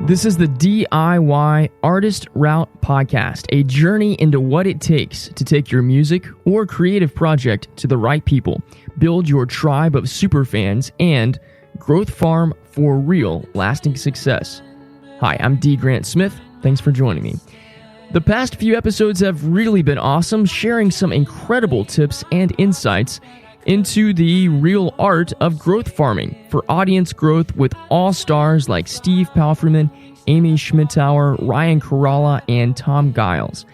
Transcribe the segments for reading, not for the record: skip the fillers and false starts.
This is the DIY Artist Route Podcast, a journey into what it takes to take your music or creative project to the right people, build your tribe of superfans, and growth farm for real, lasting success. Hi, I'm D. Grant Smith. Thanks for joining me. The past few episodes have really been awesome, sharing some incredible tips and insights into the real art of growth farming for audience growth with all-stars like Steve Palfreeman, Amy Schmittauer, Ryan Kerala, and Tom Giles.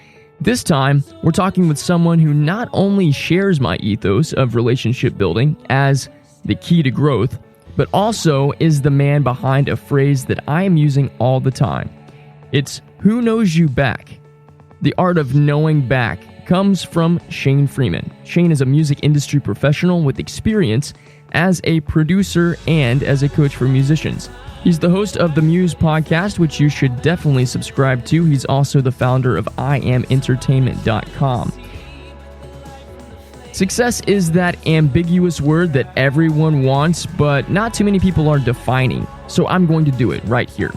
This time, we're talking with someone who not only shares my ethos of relationship building as the key to growth, but also is the man behind a phrase that I am using all the time. It's "Who knows you back?" The art of knowing back comes from Shaine Freeman. Shaine is a music industry professional with experience as a producer and as a coach for musicians. He's the host of the Muse podcast, which you should definitely subscribe to. He's also the founder of IamEntertainment.com. Success is that ambiguous word that everyone wants, but not too many people are defining. So I'm going to do it right here.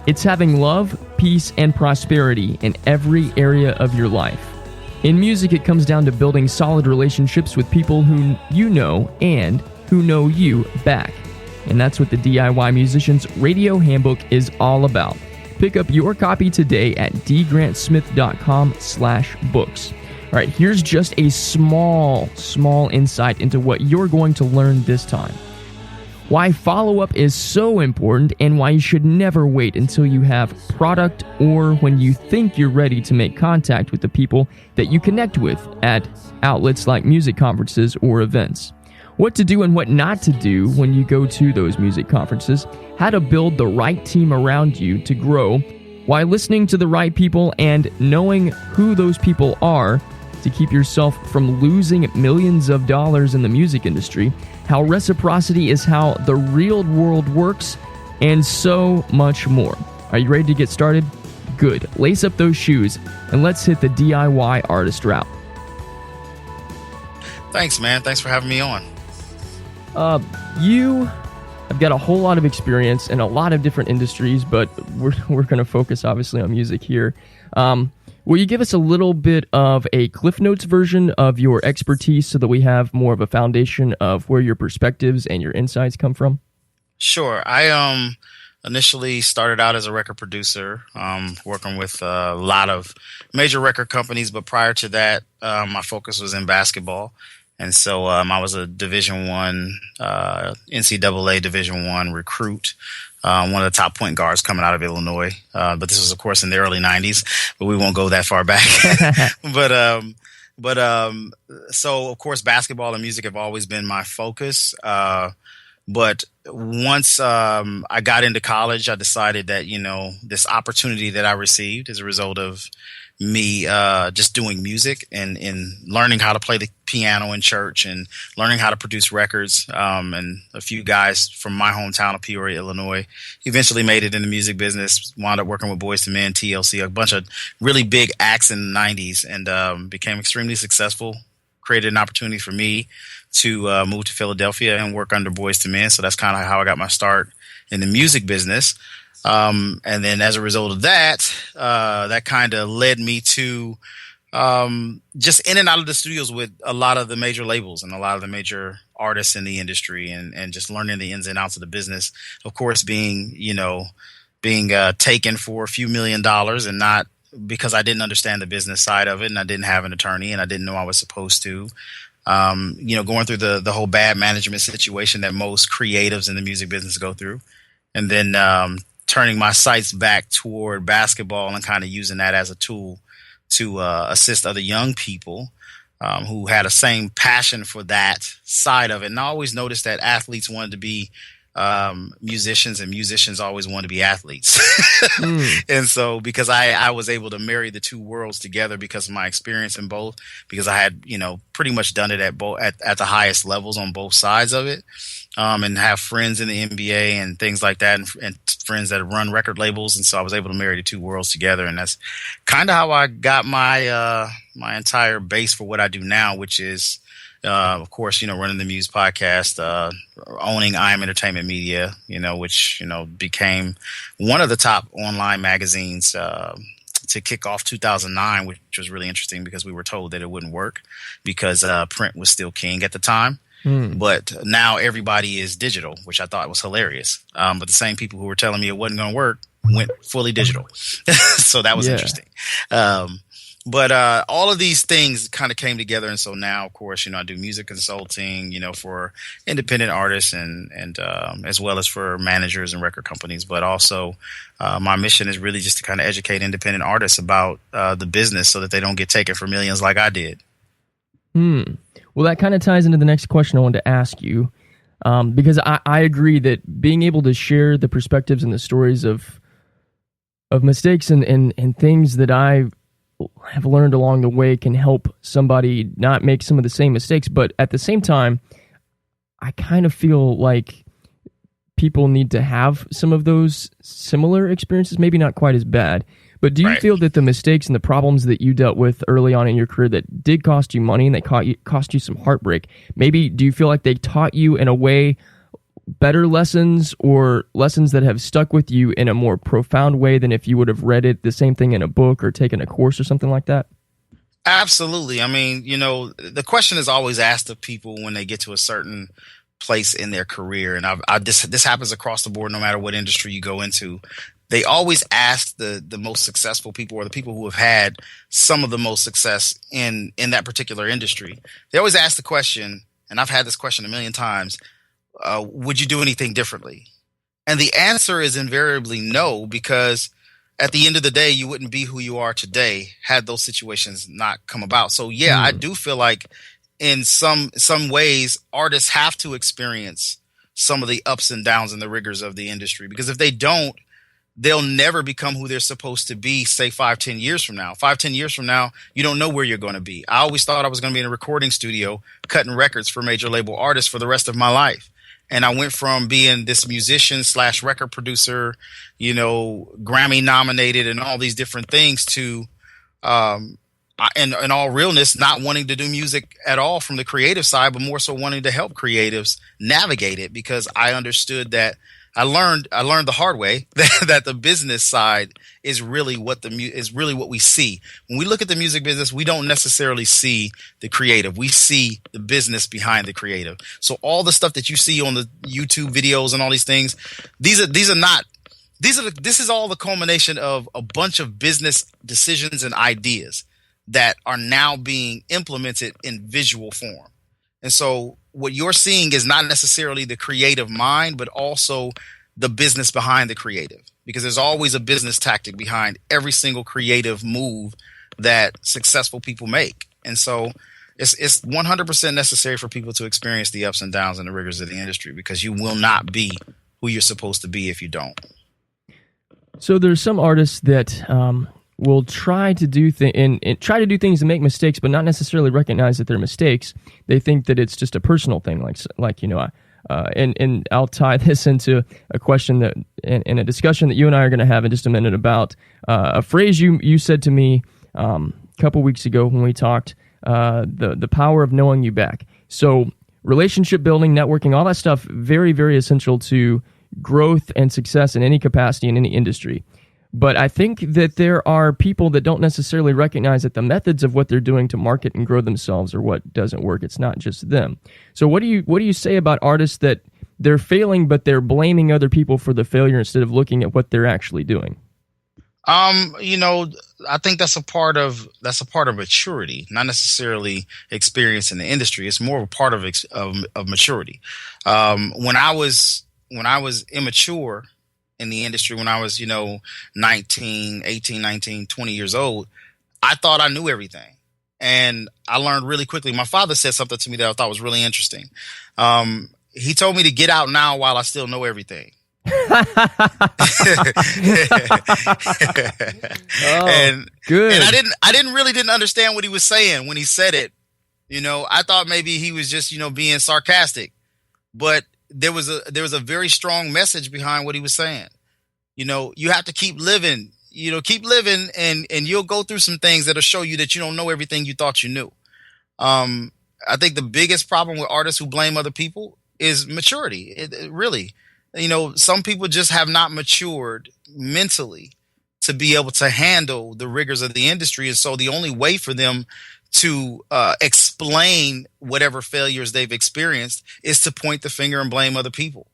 It's having love, peace, and prosperity in every area of your life. In music, it comes down to building solid relationships with people who you know and who know you back. And that's what the DIY Musician's Radio Handbook is all about. Pick up your copy today at dgrantsmith.com/books. All right, here's just a small insight into what you're going to learn this time. Why follow-up is so important and why you should never wait until you have product or when you think you're ready to make contact with the people that you connect with at outlets like music conferences or events. What to do and what not to do when you go to those music conferences, how to build the right team around you to grow, why listening to the right people and knowing who those people are to keep yourself from losing millions of dollars in the music industry, how reciprocity is how the real world works, and so much more. Are you ready to get started? Good. Lace up those shoes and let's hit the DIY artist route. Thanks, man. Thanks for having me on. You have got a whole lot of experience in a lot of different industries, but we're going to focus obviously on music here. Will you give us a little bit of a Cliff Notes version of your expertise so that we have more of a foundation of where your perspectives and your insights come from? Sure. I initially started out as a record producer, working with a lot of major record companies. But prior to that, my focus was in basketball. And so I was a Division I, NCAA Division I recruit. One of the top point guards coming out of Illinois. But this was, of course, in the early 90s, but we won't go that far back. So, of course, basketball and music have always been my focus. But once I got into college, I decided that, this opportunity that I received as a result of me just doing music and learning how to play the piano in church and learning how to produce records. And a few guys from my hometown of Peoria, Illinois, eventually made it in the music business, wound up working with Boyz II Men, TLC, a bunch of really big acts in the 90s, and became extremely successful, created an opportunity for me to move to Philadelphia and work under Boyz II Men. So that's kind of how I got my start in the music business. And then as a result of that, that kind of led me to just in and out of the studios with a lot of the major labels and a lot of the major artists in the industry and just learning the ins and outs of the business. Of course, being taken for a few $1 million and not because I didn't understand the business side of it and I didn't have an attorney and I didn't know I was supposed to. Going through the whole bad management situation that most creatives in the music business go through. And then turning my sights back toward basketball and kind of using that as a tool to assist other young people who had a same passion for that side of it. And I always noticed that athletes wanted to be musicians and musicians always want to be athletes. And so because I was able to marry the two worlds together because of my experience in both, because I had, pretty much done it at the highest levels on both sides of it, and have friends in the NBA and things like that and friends that run record labels. And so I was able to marry the two worlds together. And that's kind of how I got my entire base for what I do now, which is Of course, running the Muse podcast, owning I Am Entertainment Media, which, became one of the top online magazines to kick off 2009, which was really interesting because we were told that it wouldn't work because print was still king at the time. But now everybody is digital, which I thought was hilarious. But the same people who were telling me it wasn't going to work went fully digital. So that was interesting. But all of these things kind of came together. And so now, of course, I do music consulting, for independent artists and as well as for managers and record companies. But also my mission is really just to kind of educate independent artists about the business so that they don't get taken for millions like I did. Well, that kind of ties into the next question I wanted to ask you, because I agree that being able to share the perspectives and the stories of mistakes and things that I have learned along the way can help somebody not make some of the same mistakes. But at the same time, I kind of feel like people need to have some of those similar experiences, maybe not quite as bad. But do you feel that the mistakes and the problems that you dealt with early on in your career that did cost you money and that cost you some heartbreak, maybe do you feel like they taught you in a way better lessons or lessons that have stuck with you in a more profound way than if you would have read the same thing in a book or taken a course or something like that? Absolutely. I mean, the question is always asked of people when they get to a certain place in their career. And this happens across the board, no matter what industry you go into. They always ask the most successful people or the people who have had some of the most success in that particular industry. They always ask the question, and I've had this question a million times, would you do anything differently? And the answer is invariably no, because at the end of the day, you wouldn't be who you are today had those situations not come about. So yeah, I do feel like in some ways, artists have to experience some of the ups and downs and the rigors of the industry, because if they don't, they'll never become who they're supposed to be, say 5-10 years from now. 5-10 years from now, you don't know where you're going to be. I always thought I was going to be in a recording studio cutting records for major label artists for the rest of my life. And I went from being this musician / record producer, Grammy nominated and all these different things to, in all realness, not wanting to do music at all from the creative side, but more so wanting to help creatives navigate it, because I understood that I learned the hard way that the business side is really what we see. When we look at the music business, we don't necessarily see the creative. We see the business behind the creative. So all the stuff that you see on the YouTube videos and all these things, this is all the culmination of a bunch of business decisions and ideas that are now being implemented in visual form. And so what you're seeing is not necessarily the creative mind, but also the business behind the creative, because there's always a business tactic behind every single creative move that successful people make. And so it's 100% necessary for people to experience the ups and downs and the rigors of the industry, because you will not be who you're supposed to be if you don't. So there's some artists that will try to do things and make mistakes, but not necessarily recognize that they're mistakes. They think that it's just a personal thing, and I'll tie this into a question that in a discussion that you and I are going to have in just a minute about a phrase you said to me a couple weeks ago when we talked, the power of knowing you back. So relationship building, networking, all that stuff, very, very essential to growth and success in any capacity in any industry. But I think that there are people that don't necessarily recognize that the methods of what they're doing to market and grow themselves are what doesn't work. It's not just them. So what do you say about artists that they're failing, but they're blaming other people for the failure instead of looking at what they're actually doing? I think that's a part of maturity, not necessarily experience in the industry. It's more of a part of maturity. When I was immature in the industry, when I was, 18, 19, 20 years old, I thought I knew everything. And I learned really quickly. My father said something to me that I thought was really interesting. He told me to get out now while I still know everything. Oh, and good. And I didn't understand what he was saying when he said it. I thought maybe he was just, being sarcastic, but there was a very strong message behind what he was saying. You have to keep living, and you'll go through some things that'll show you that you don't know everything you thought you knew. I think the biggest problem with artists who blame other people is maturity. It really, some people just have not matured mentally to be able to handle the rigors of the industry. And so the only way for them to explain whatever failures they've experienced is to point the finger and blame other people.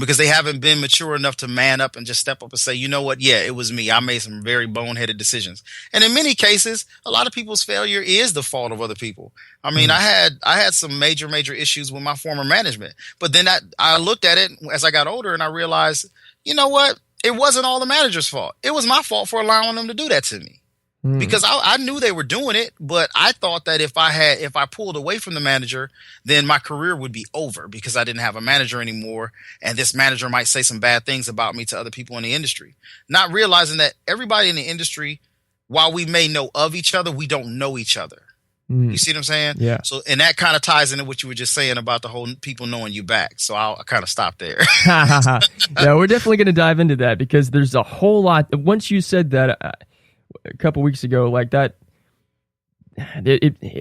Because they haven't been mature enough to man up and just step up and say, you know what? Yeah, it was me. I made some very boneheaded decisions. And in many cases, a lot of people's failure is the fault of other people. I mean, I had some major issues with my former management, but then I looked at it as I got older and I realized, you know what? It wasn't all the manager's fault. It was my fault for allowing them to do that to me. Because I knew they were doing it, but I thought that if I pulled away from the manager, then my career would be over because I didn't have a manager anymore. And this manager might say some bad things about me to other people in the industry, not realizing that everybody in the industry, while we may know of each other, we don't know each other. You see what I'm saying? Yeah. So, and that kind of ties into what you were just saying about the whole people knowing you back. So I'll kind of stop there. Yeah, we're definitely going to dive into that because there's a whole lot. Once you said that, a couple weeks ago, like that,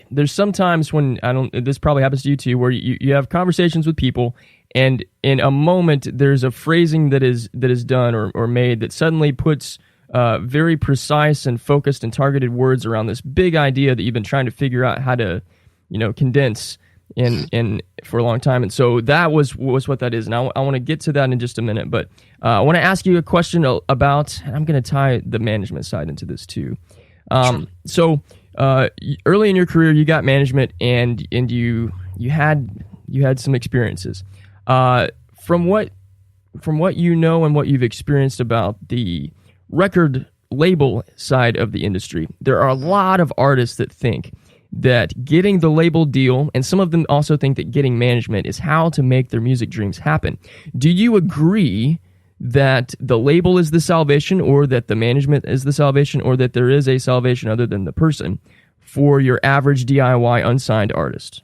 there's sometimes when this probably happens to you too, where you have conversations with people and in a moment there's a phrasing that is done or made that suddenly puts very precise and focused and targeted words around this big idea that you've been trying to figure out how to, condense in for a long time. And so that was what that is. And I want to get to that in just a minute, but I want to ask you a question about, and I'm going to tie the management side into this too. Sure. So early in your career, you got management and you had some experiences. From what you know and what you've experienced about the record label side of the industry, there are a lot of artists that think that getting the label deal, and some of them also think that getting management is how to make their music dreams happen. Do you agree that the label is the salvation, or that the management is the salvation, or that there is a salvation other than the person for your average DIY unsigned artist?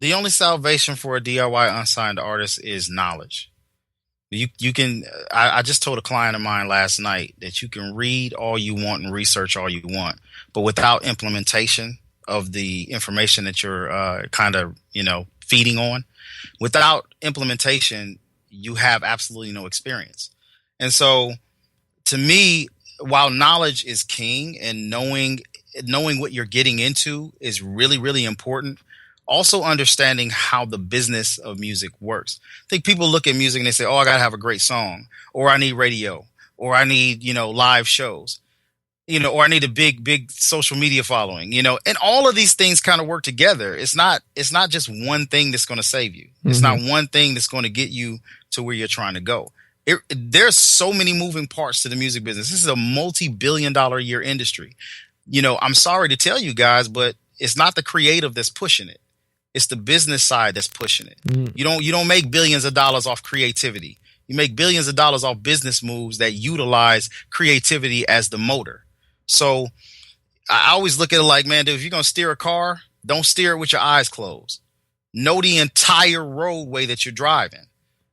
The only salvation for a DIY unsigned artist is knowledge. You can. I just told a client of mine last night that you can read all you want and research all you want, but without implementation of the information that you're kind of feeding on, without implementation, you have absolutely no experience. And so, to me, while knowledge is king and knowing what you're getting into is really, really important, also understanding how the business of music works. I think people look at music and they say, oh, I got to have a great song, or I need radio, or I need, live shows, or I need a big social media following, and all of these things kind of work together. It's not just one thing that's going to save you. It's not one thing that's going to get you to where you're trying to go. There's so many moving parts to the music business. This is a multi-billion-dollar a year industry. I'm sorry to tell you guys, but it's not the creative that's pushing it. It's the business side that's pushing it. You don't make billions of dollars off creativity. You make billions of dollars off business moves that utilize creativity as the motor. So I always look at it like, man, dude, if you're going to steer a car, don't steer it with your eyes closed. Know the entire roadway that you're driving.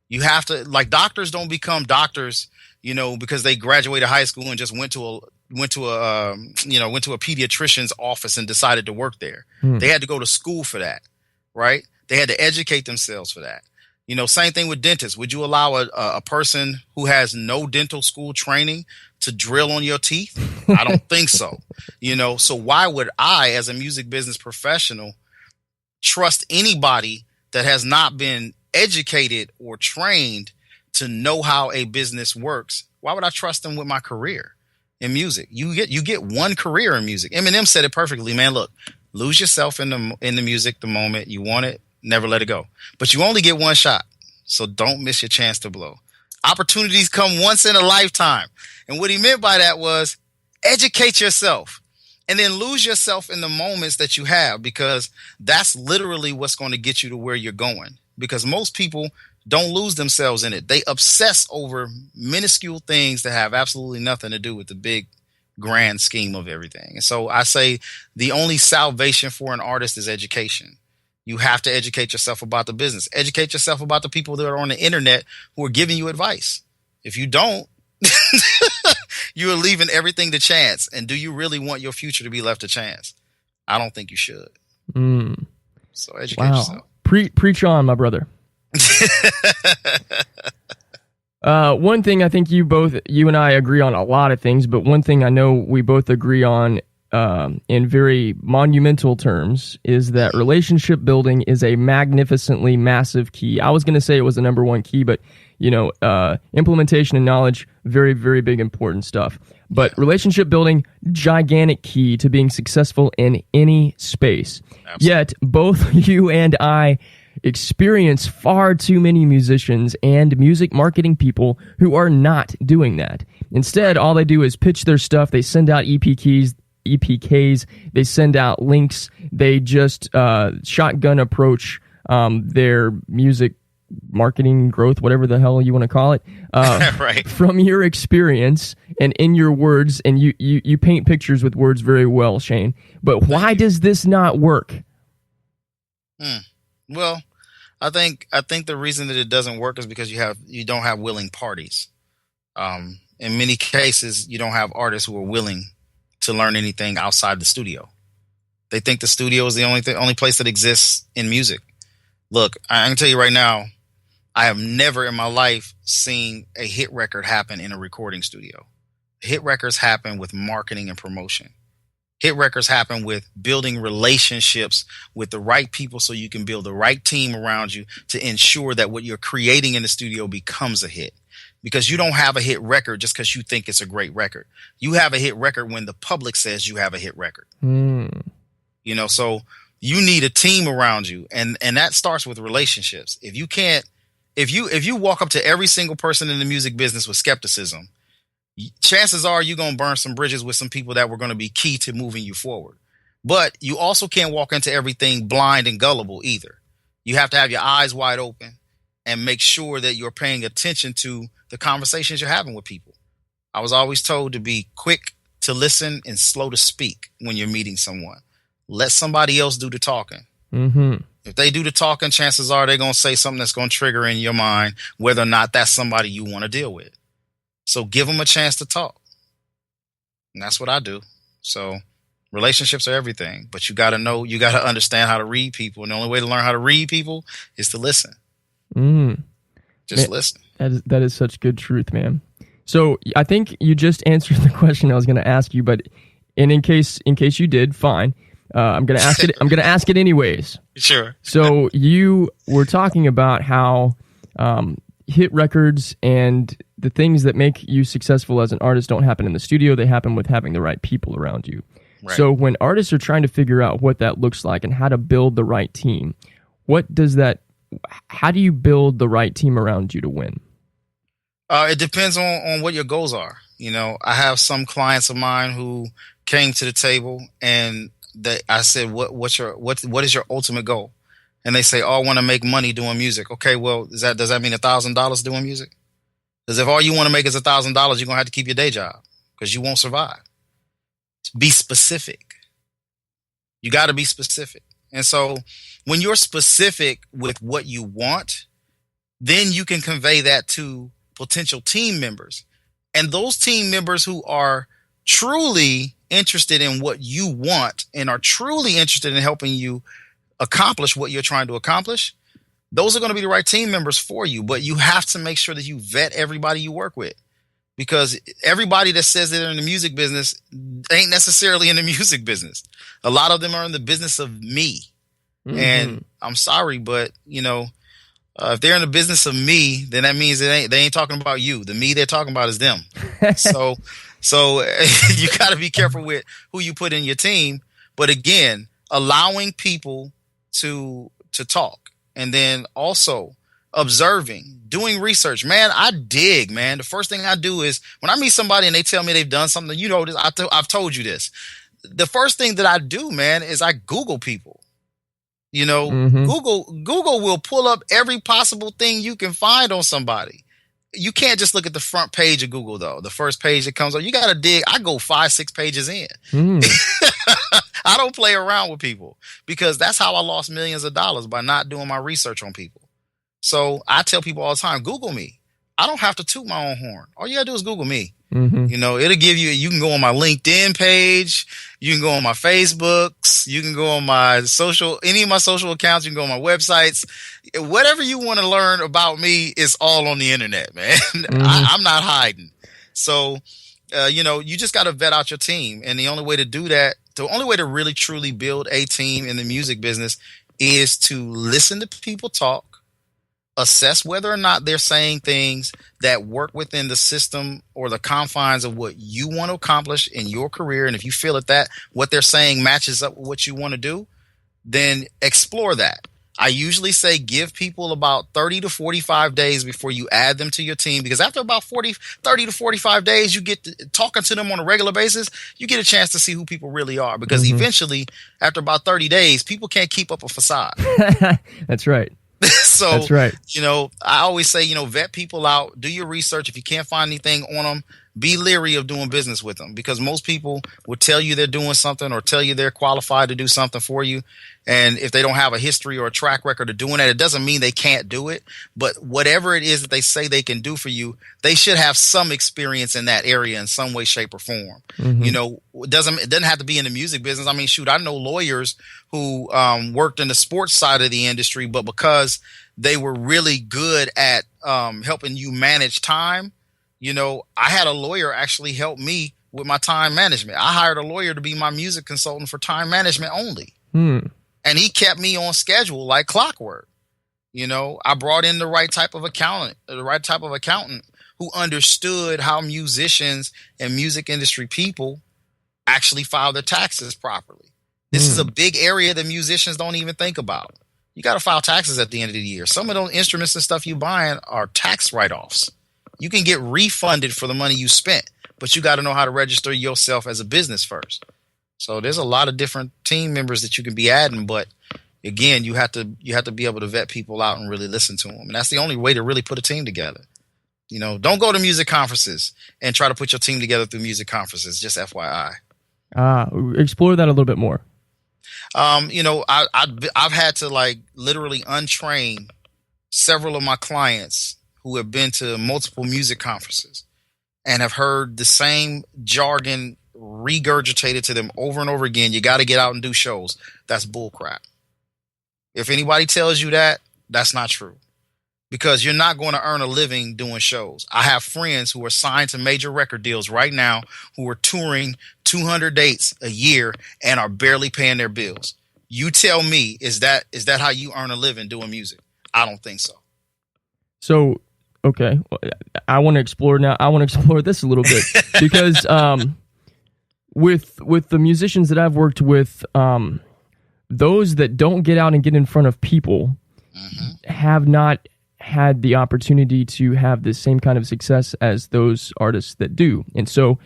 You have to, like, doctors don't become doctors, because they graduated high school and just went to a pediatrician's office and decided to work there. They had to go to school for that, right? They had to educate themselves for that. Same thing with dentists. Would you allow a person who has no dental school training to drill on your teeth? I don't think so. So why would I, as a music business professional, trust anybody that has not been educated or trained to know how a business works? Why would I trust them with my career in music? You get one career in music. Eminem said it perfectly, man. Look, lose yourself in the music the moment you want it. Never let it go. But you only get one shot, so don't miss your chance to blow. Opportunities come once in a lifetime. And what he meant by that was educate yourself and then lose yourself in the moments that you have, because that's literally what's going to get you to where you're going. Because most people don't lose themselves in it. They obsess over minuscule things that have absolutely nothing to do with the big grand scheme of everything. And so I say the only salvation for an artist is education. You have to educate yourself about the business. Educate yourself about the people that are on the internet who are giving you advice. If you don't, you are leaving everything to chance. And do you really want your future to be left to chance? I don't think you should. So educate Wow. yourself. Preach on, my brother. One thing I think you and I agree on a lot of things, but one thing I know we both agree on in very monumental terms is that relationship building is a magnificently massive key. I was going to say it was the number one key, but implementation and knowledge, very, very big, important stuff. But relationship building, gigantic key to being successful in any space. Absolutely. Yet both you and I experience far too many musicians and music marketing people who are not doing that. Instead, all they do is pitch their stuff. They send out EPKs, they send out links. They just shotgun approach their music marketing growth, whatever the hell you want to call it, right. From your experience and in your words, and you paint pictures with words very well, Shaine. But why does this not work? Well, I think the reason that it doesn't work is because you don't have willing parties. In many cases, you don't have artists who are willing to learn anything outside the studio. They think the studio is the only place that exists in music. Look, I can tell you right now, I have never in my life seen a hit record happen in a recording studio. Hit records happen with marketing and promotion. Hit records happen with building relationships with the right people so you can build the right team around you to ensure that what you're creating in the studio becomes a hit. Because you don't have a hit record just because you think it's a great record. You have a hit record when the public says you have a hit record. So you need a team around you, and that starts with relationships. If you walk up to every single person in the music business with skepticism, chances are you're going to burn some bridges with some people that were going to be key to moving you forward. But you also can't walk into everything blind and gullible either. You have to have your eyes wide open and make sure that you're paying attention to the conversations you're having with people. I was always told to be quick to listen and slow to speak when you're meeting someone. Let somebody else do the talking. If they do the talking, chances are they're going to say something that's going to trigger in your mind whether or not that's somebody you want to deal with. So give them a chance to talk. And that's what I do. So relationships are everything, but you got to understand how to read people. And the only way to learn how to read people is to listen. Just listen. That is such good truth, man. So I think you just answered the question I was going to ask you, but in case you did, fine. I'm going to ask it. I'm going to ask it anyways. Sure. So you were talking about how hit records and the things that make you successful as an artist don't happen in the studio. They happen with having the right people around you. Right. So when artists are trying to figure out what that looks like and how to build the right team, how do you build the right team around you to win? It depends on what your goals are. I have some clients of mine who came to the table and I said, what is your ultimate goal? And they say, I want to make money doing music. Okay, well, does that mean $1,000 doing music? Because if all you want to make is $1,000, you're going to have to keep your day job because you won't survive. Be specific. You got to be specific. And so when you're specific with what you want, then you can convey that to potential team members. And those team members who are truly interested in what you want and are truly interested in helping you accomplish what you're trying to accomplish, those are going to be the right team members for you. But you have to make sure that you vet everybody you work with, because everybody that says they're in the music business ain't necessarily in the music business. A lot of them are in the business of me. And I'm sorry, but if they're in the business of me, then that means they ain't talking about you. The me they're talking about is them. So you got to be careful with who you put in your team. But again, allowing people to talk, and then also observing, doing research. Man, I dig, man. The first thing I do is when I meet somebody and they tell me they've done something, this, I've told you this. The first thing that I do, man, is I Google people. Google will pull up every possible thing you can find on somebody. You can't just look at the front page of Google, though. The first page that comes up, you got to dig. I go 5-6 pages in. I don't play around with people, because that's how I lost millions of dollars, by not doing my research on people. So I tell people all the time, Google me. I don't have to toot my own horn. All you got to do is Google me. Mm-hmm. You know, it'll give you can go on my LinkedIn page, you can go on my Facebooks, you can go on any of my social accounts, you can go on my websites. Whatever you want to learn about me is all on the internet, man. Mm-hmm. I'm not hiding. So, you know, you just got to vet out your team. And the only way to do that, the only way to really truly build a team in the music business is to listen to people talk, assess whether or not they're saying things that work within the system or the confines of what you want to accomplish in your career. And if you feel that what they're saying matches up with what you want to do, then explore that. I usually say give people about 30 to 45 days before you add them to your team, because after about 30 to 45 days, you get to talking to them on a regular basis, you get a chance to see who people really are, because eventually, after about 30 days, people can't keep up a facade. That's right. So, that's right. You know, I always say, you know, vet people out, do your research. If you can't find anything on them, be leery of doing business with them, because most people will tell you they're doing something or tell you they're qualified to do something for you. And if they don't have a history or a track record of doing that, it doesn't mean they can't do it. But whatever it is that they say they can do for you, they should have some experience in that area in some way, shape, or form. Mm-hmm. You know, it doesn't have to be in the music business. I mean, shoot, I know lawyers who worked in the sports side of the industry, but because they were really good at helping you manage time, you know, I had a lawyer actually help me with my time management. I hired a lawyer to be my music consultant for time management only. And he kept me on schedule like clockwork. You know, I brought in the right type of accountant who understood how musicians and music industry people actually file their taxes properly. This is a big area that musicians don't even think about. You got to file taxes at the end of the year. Some of those instruments and stuff you buying are tax write-offs. You can get refunded for the money you spent, but you got to know how to register yourself as a business first. So there's a lot of different team members that you can be adding, but again, you have to be able to vet people out and really listen to them. And that's the only way to really put a team together. You know, don't go to music conferences and try to put your team together through music conferences. Just FYI. Explore that a little bit more. You know, I've had to like literally untrain several of my clients who have been to multiple music conferences and have heard the same jargon regurgitated to them over and over again. You got to get out and do shows. That's bullcrap. If anybody tells you that, that's not true, because you're not going to earn a living doing shows. I have friends who are signed to major record deals right now who are touring 200 dates a year and are barely paying their bills. You tell me, is that how you earn a living doing music? I don't think so. So, okay, I want to explore now. I want to explore this a little bit because with the musicians that I've worked with, those that don't get out and get in front of people have not had the opportunity to have the same kind of success as those artists that do. And so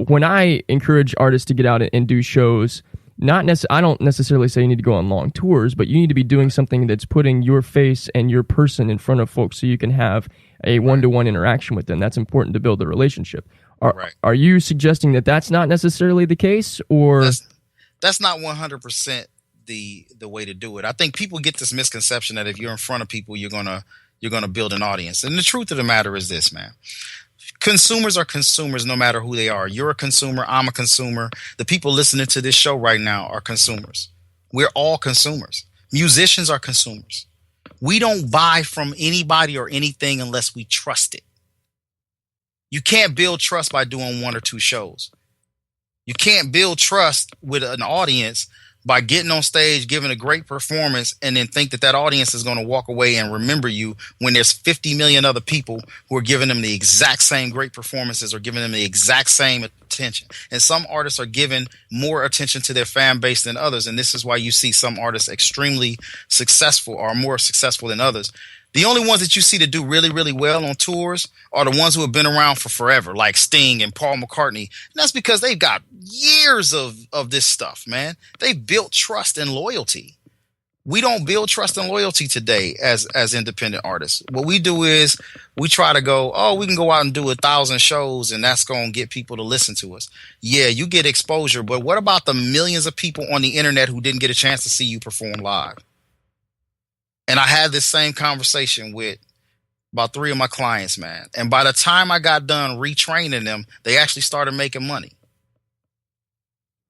when I encourage artists to get out and do shows, I don't necessarily say you need to go on long tours, but you need to be doing something that's putting your face and your person in front of folks so you can have a one-to-one interaction with them. That's important to build a relationship. Are you suggesting that that's not necessarily the case, or that's not 100% the way to do it? I think people get this misconception that if you're in front of people, you're gonna build an audience. And the truth of the matter is this, man. Consumers are consumers no matter who they are. You're a consumer. I'm a consumer. The people listening to this show right now are consumers. We're all consumers. Musicians are consumers. We don't buy from anybody or anything unless we trust it. You can't build trust by doing one or two shows. You can't build trust with an audience by getting on stage, giving a great performance, and then think that audience is going to walk away and remember you when there's 50 million other people who are giving them the exact same great performances or giving them the exact same attention. And some artists are giving more attention to their fan base than others. And this is why you see some artists extremely successful or more successful than others. The only ones that you see to do really, really well on tours are the ones who have been around for forever, like Sting and Paul McCartney. And that's because they've got years of this stuff, man. They've built trust and loyalty. We don't build trust and loyalty today as independent artists. What we do is we try to go, we can go out and do 1,000 shows and that's going to get people to listen to us. Yeah, you get exposure, but what about the millions of people on the internet who didn't get a chance to see you perform live? And I had this same conversation with About 3 of my clients, man. And by the time I got done retraining them, they actually started making money.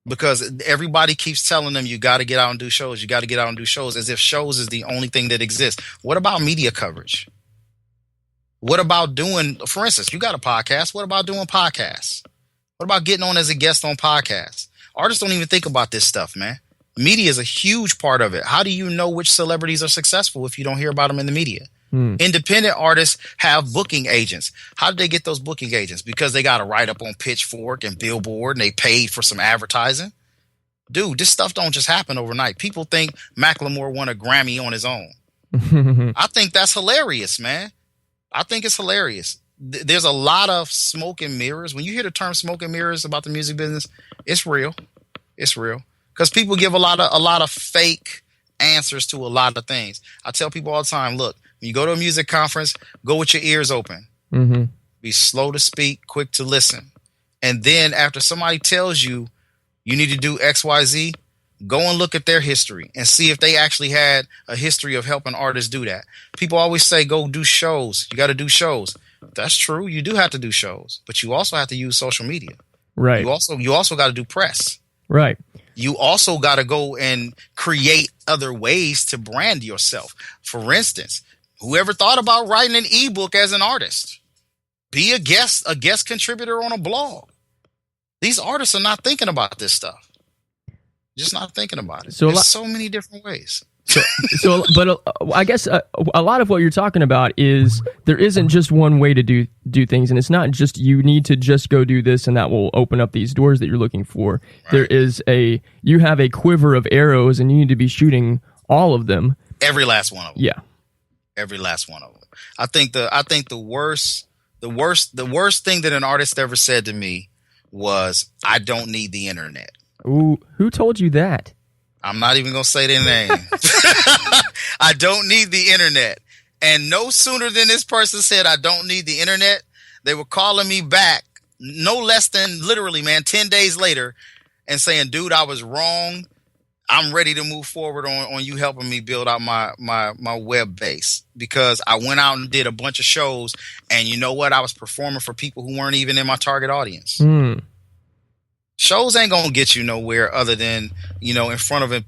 Because everybody keeps telling them, you got to get out and do shows. You got to get out and do shows, as if shows is the only thing that exists. What about media coverage? What about doing, for instance, you got a podcast. What about doing podcasts? What about getting on as a guest on podcasts? Artists don't even think about this stuff, man. Media is a huge part of it. How do you know which celebrities are successful if you don't hear about them in the media? Independent artists have booking agents. How did they get those booking agents? Because they got to write up on Pitchfork and Billboard, and they paid for some advertising. Dude, this stuff don't just happen overnight. People think Macklemore won a Grammy on his own. I think that's hilarious, man. I think it's hilarious. There's a lot of smoke and mirrors. When you hear the term smoke and mirrors about the music business, it's real. It's real. Because people give a lot of fake answers to a lot of things. I tell people all the time, look, when you go to a music conference, go with your ears open. Be slow to speak, quick to listen. And then after somebody tells you you need to do X, Y, Z, go and look at their history and see if they actually had a history of helping artists do that. People always say, go do shows. You got to do shows. That's true. You do have to do shows, but you also have to use social media. Right. You also got to do press. Right. You also got to go and create other ways to brand yourself. For instance, whoever thought about writing an ebook as an artist? Be a guest contributor on a blog. These artists are not thinking about this stuff. Just not thinking about it. So there's so many different ways. But I guess a lot of what you're talking about is there isn't just one way to do things, and it's not just you need to just go do this and that will open up these doors that you're looking for. Right. You have a quiver of arrows and you need to be shooting all of them. Every last one of them. Yeah. Every last one of them. I think the worst thing that an artist ever said to me was, I don't need the internet. Ooh, who told you that? I'm not even going to say their name. I don't need the internet. And no sooner than this person said, I don't need the internet, they were calling me back no less than literally, man, 10 days later and saying, dude, I was wrong. I'm ready to move forward on you helping me build out my web base, because I went out and did a bunch of shows. And you know what? I was performing for people who weren't even in my target audience. Shows ain't gonna get you nowhere other than, in front of a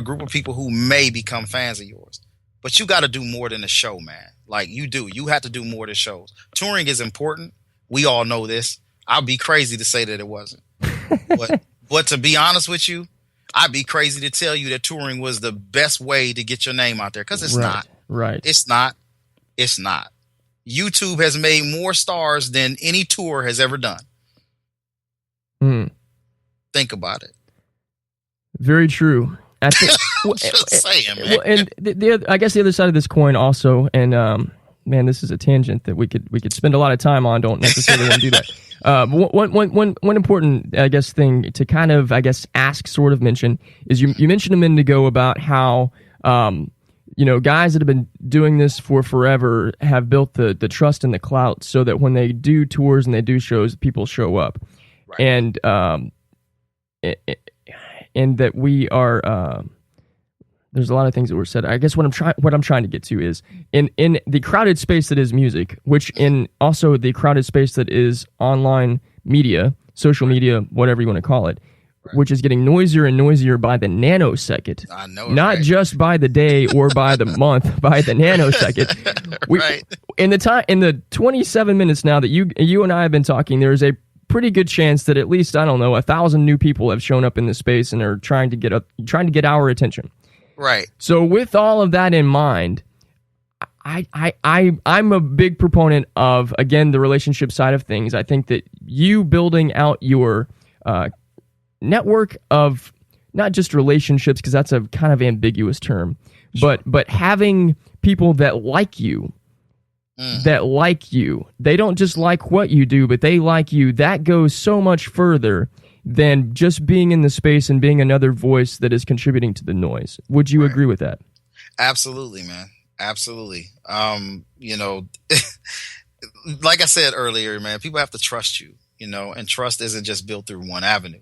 group of people who may become fans of yours. But you got to do more than a show, man. Like you do. You have to do more than shows. Touring is important. We all know this. I'd be crazy to say that it wasn't. But to be honest with you, I'd be crazy to tell you that touring was the best way to get your name out there, because it's not. Right. It's not. It's not. YouTube has made more stars than any tour has ever done. Think about it. Very true. I think, just saying, man. And I guess the other side of this coin also, and man, this is a tangent that we could spend a lot of time on. Don't necessarily want to do that. One important, I guess, thing to kind of, I guess, mention is you mentioned a minute ago about how guys that have been doing this for forever have built the trust and the clout so that when they do tours and they do shows, people show up. Right. And that we are there's a lot of things that were said. I guess what I'm trying to get to is in the crowded space that is music, which in also the crowded space that is online media, social media, whatever you want to call it, which is getting noisier and noisier by the nanosecond. I know, not just by the day or by the month, by the nanosecond. In the 27 minutes now that you and I have been talking, there's a pretty good chance that at least, I don't know, 1,000 new people have shown up in this space and are trying to get our attention. Right. So with all of that in mind, I'm a big proponent of, again, the relationship side of things. I think that you building out your network of not just relationships, because that's a kind of ambiguous term, but having people that like you. They don't just like what you do, but they like you. That goes so much further than just being in the space and being another voice that is contributing to the noise. Would you agree with that? Absolutely, man. Absolutely. Like I said earlier, man, people have to trust you, and trust isn't just built through one avenue.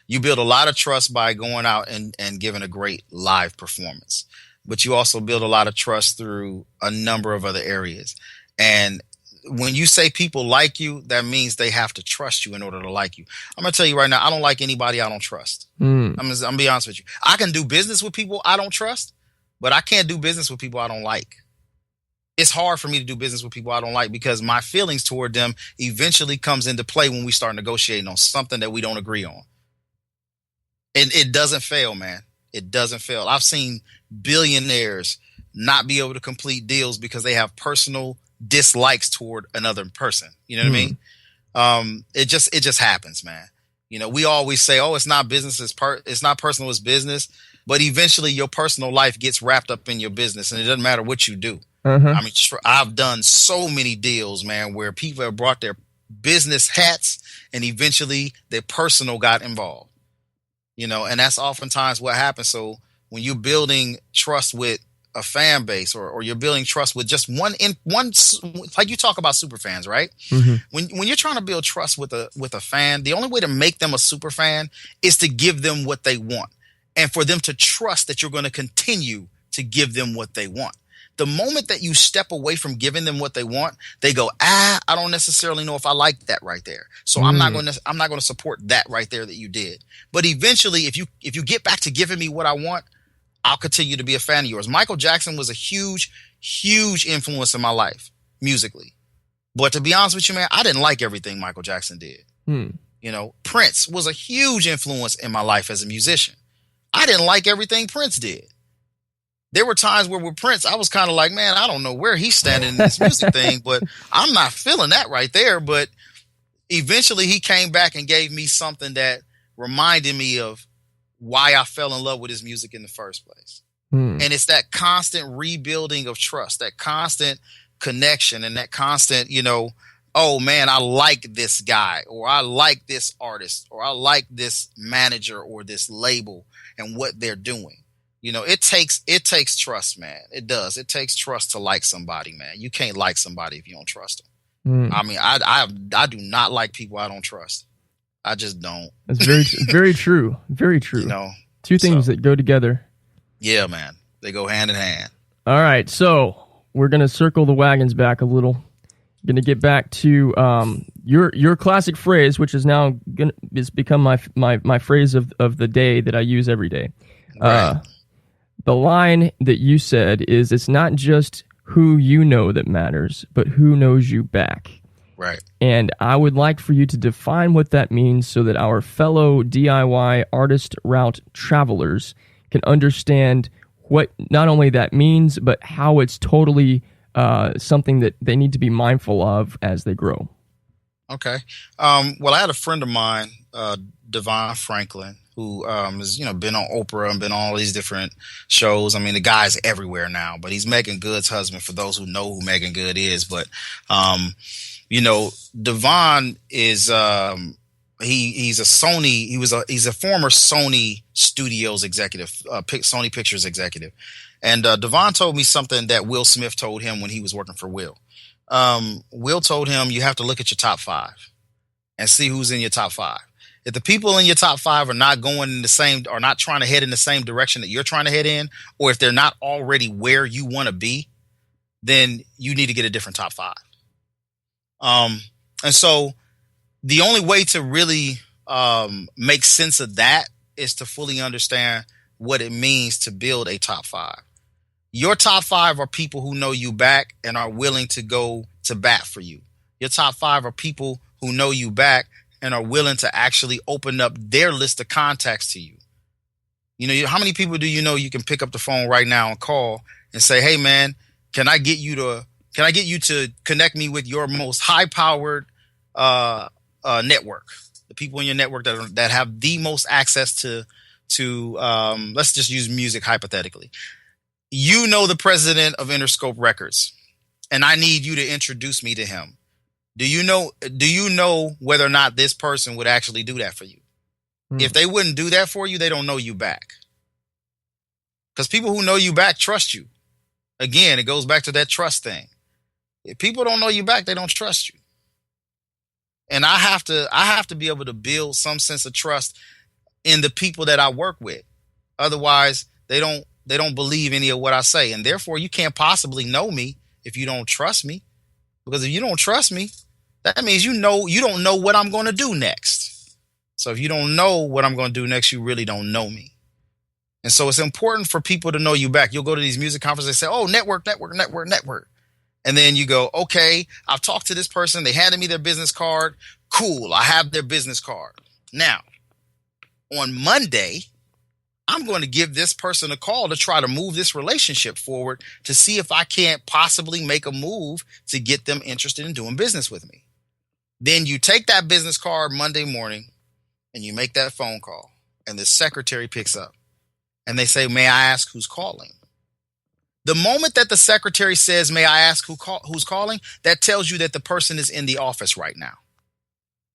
You build a lot of trust by going out and giving a great live performance. but you also build a lot of trust through a number of other areas. And when you say people like you, that means they have to trust you in order to like you. I'm going to tell you right now, I don't like anybody I don't trust. I'm going to be honest with you. I can do business with people I don't trust, but I can't do business with people I don't like. It's hard for me to do business with people I don't like because my feelings toward them eventually comes into play when we start negotiating on something that we don't agree on. And it doesn't fail, man. It doesn't fail. I've seen billionaires not be able to complete deals because they have personal dislikes toward another person. You know what I mean? It just happens, man. You know, we always say, oh, it's not business, it's not personal, it's business. But eventually your personal life gets wrapped up in your business, and it doesn't matter what you do. I mean, I've done so many deals, man, where people have brought their business hats and eventually their personal got involved. You know, and that's oftentimes what happens. So when you're building trust with a fan base, or you're building trust with just one, like you talk about super fans, right? When you're trying to build trust with a fan, the only way to make them a super fan is to give them what they want, and for them to trust that you're going to continue to give them what they want. The moment that you step away from giving them what they want, they go, I don't necessarily know if I like that right there. So I'm not going to support that right there that you did. But eventually, if you get back to giving me what I want, I'll continue to be a fan of yours. Michael Jackson was a huge, huge influence in my life musically. But to be honest with you, man, I didn't like everything Michael Jackson did. You know, Prince was a huge influence in my life as a musician. I didn't like everything Prince did. There were times where with Prince, I was kind of like, man, I don't know where he's standing in this music thing, but I'm not feeling that right there. But eventually he came back and gave me something that reminded me of why I fell in love with his music in the first place. And it's that constant rebuilding of trust, that constant connection, and that constant, you know, oh man, I like this guy, or I like this artist, or I like this manager or this label and what they're doing. You know, it takes trust, man. It does. It takes trust to like somebody, man. You can't like somebody if you don't trust them. I mean, I do not like people I don't trust. I just don't. That's very true. Very true. You know, two things that go together. Yeah, man. They go hand in hand. All right, so we're gonna circle the wagons back a little. Going to get back to your classic phrase, which is now it's become my phrase of the day that I use every day. Right. The line that you said is, it's not just who you know that matters, but who knows you back. Right. And I would like for you to define what that means so that our fellow DIY artist route travelers can understand what not only that means, but how it's totally something that they need to be mindful of as they grow. Okay. Well, I had a friend of mine, Devon Franklin, who has, you know, been on Oprah and been on all these different shows. I mean, the guy's everywhere now, but he's Megan Good's husband, for those who know who Megan Good is. But, you know, Devon is, he's a former Sony Studios executive, Sony Pictures executive. And Devon told me something that Will Smith told him when he was working for Will. Will told him, you have to look at your top 5 and see who's in your top 5. If the people in your top 5 are not going in the same, or not trying to head in the same direction that you're trying to head in, or if they're not already where you want to be, then you need to get a different top 5. And so the only way to really make sense of that is to fully understand what it means to build a top 5. Your top 5 are people who know you back and are willing to go to bat for you. Your top 5 are people who know you back and are willing to actually open up their list of contacts to you. You know, how many people do you know you can pick up the phone right now and call and say, hey man, can I get you to connect me with your most high-powered network? The people in your network that have the most access to let's just use music hypothetically. You know the president of Interscope Records, and I need you to introduce me to him. Do you know whether or not this person would actually do that for you? If they wouldn't do that for you, they don't know you back. Because people who know you back trust you. Again, it goes back to that trust thing. If people don't know you back, they don't trust you. And I have to be able to build some sense of trust in the people that I work with. Otherwise, they don't They don't believe any of what I say. And therefore, you can't possibly know me if you don't trust me. Because if you don't trust me, that means you don't know what I'm going to do next. So if you don't know what I'm going to do next, you really don't know me. And so it's important for people to know you back. You'll go to these music conferences, they say, oh, network. And then you go, okay, I've talked to this person. They handed me their business card. Cool. I have their business card. Now, on Monday, I'm going to give this person a call to try to move this relationship forward to see if I can't possibly make a move to get them interested in doing business with me. Then you take that business card Monday morning and you make that phone call, and the secretary picks up and they say, may I ask who's calling? The moment that the secretary says, may I ask who's calling, that tells you that the person is in the office right now.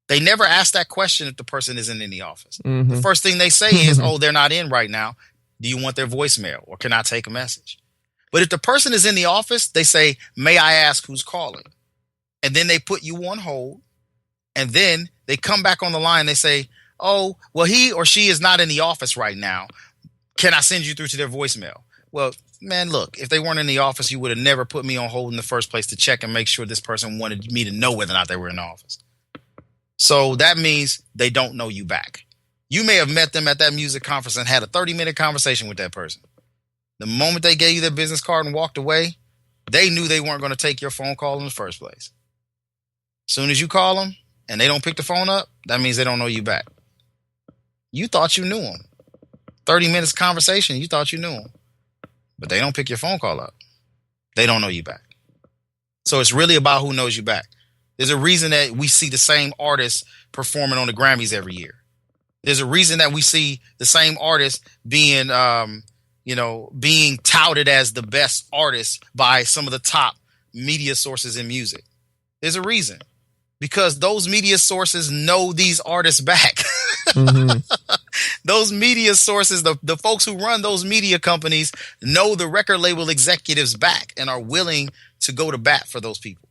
They never ask that question if the person isn't in the office. Mm-hmm. The first thing they say is, oh, they're not in right now. Do you want their voicemail, or can I take a message? But if the person is in the office, they say, may I ask who's calling? And then they put you on hold. And then they come back on the line. They say, oh, well, he or she is not in the office right now. Can I send you through to their voicemail? Well, man, look, if they weren't in the office, you would have never put me on hold in the first place to check and make sure this person wanted me to know whether or not they were in the office. So that means they don't know you back. You may have met them at that music conference and had a 30-minute conversation with that person. The moment they gave you their business card and walked away, they knew they weren't going to take your phone call in the first place. As soon as you call them and they don't pick the phone up, that means they don't know you back. You thought you knew them. 30 minutes conversation, you thought you knew them. But they don't pick your phone call up. They don't know you back. So it's really about who knows you back. There's a reason that we see the same artists performing on the Grammys every year. There's a reason that we see the same artist being touted as the best artist by some of the top media sources in music. There's a reason. Because those media sources know these artists back. Mm-hmm. Those media sources, the folks who run those media companies know the record label executives back and are willing to go to bat for those people.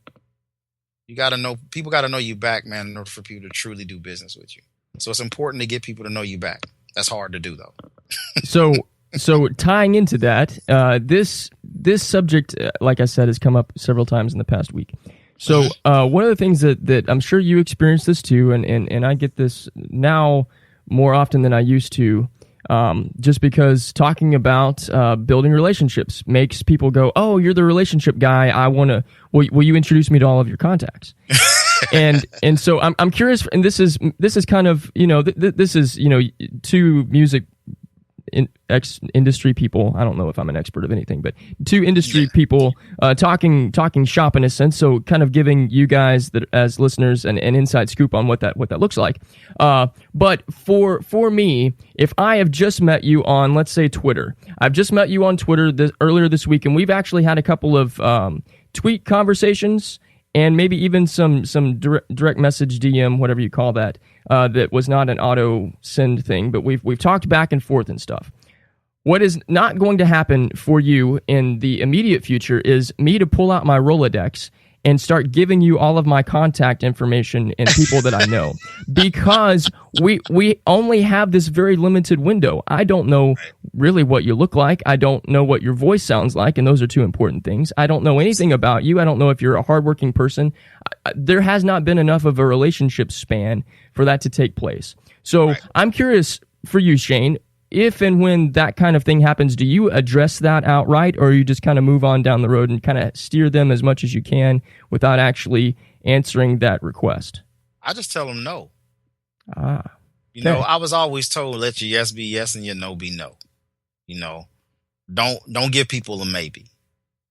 People got to know you back, man, in order for people to truly do business with you. So it's important to get people to know you back. That's hard to do, though. So tying into that, this subject, like I said, has come up several times in the past week. So one of the things that I'm sure you experience this too, and I get this now more often than I used to, just because talking about building relationships makes people go, oh, you're the relationship guy. Will you introduce me to all of your contacts? and so I'm curious, and this is kind of, this is, two music industry people. I don't know if I'm an expert of anything, but two industry people talking shop in a sense. So kind of giving you guys as listeners an inside scoop on what that looks like. But for me, if I have just met you on, let's say, Twitter, I've just met you on Twitter earlier this week, and we've actually had a couple of tweet conversations and maybe even some direct message DM, whatever you call that. That was not an auto send thing, but we've talked back and forth and stuff. What is not going to happen for you in the immediate future is me to pull out my Rolodex and start giving you all of my contact information and people that I know, because we only have this very limited window. I don't know really what you look like. I don't know what your voice sounds like, and those are two important things. I don't know anything about you. I don't know if you're a hardworking person. There has not been enough of a relationship span for that to take place. So I'm curious for you, Shaine, if and when that kind of thing happens, do you address that outright, or you just kind of move on down the road and kind of steer them as much as you can without actually answering that request? I just tell them no. I was always told, let your yes be yes and your no be no. Don't give people a maybe.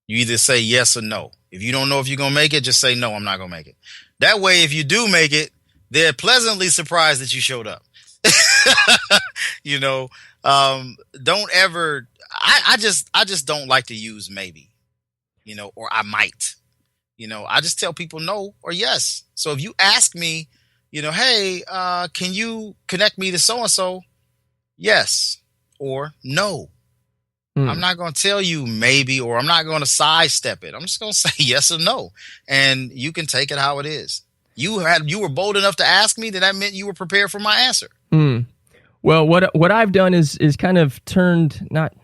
You either say yes or no. If you don't know if you're going to make it, just say no, I'm not going to make it. That way, if you do make it, they're pleasantly surprised that you showed up. Don't ever. I just don't like to use maybe, or I might. I just tell people no or yes. So if you ask me, hey, can you connect me to so and so? Yes or no. I'm not going to tell you maybe, or I'm not going to sidestep it. I'm just going to say yes or no, and you can take it how it is. You were bold enough to ask me, that meant you were prepared for my answer. Well, what I've done is kind of turned, not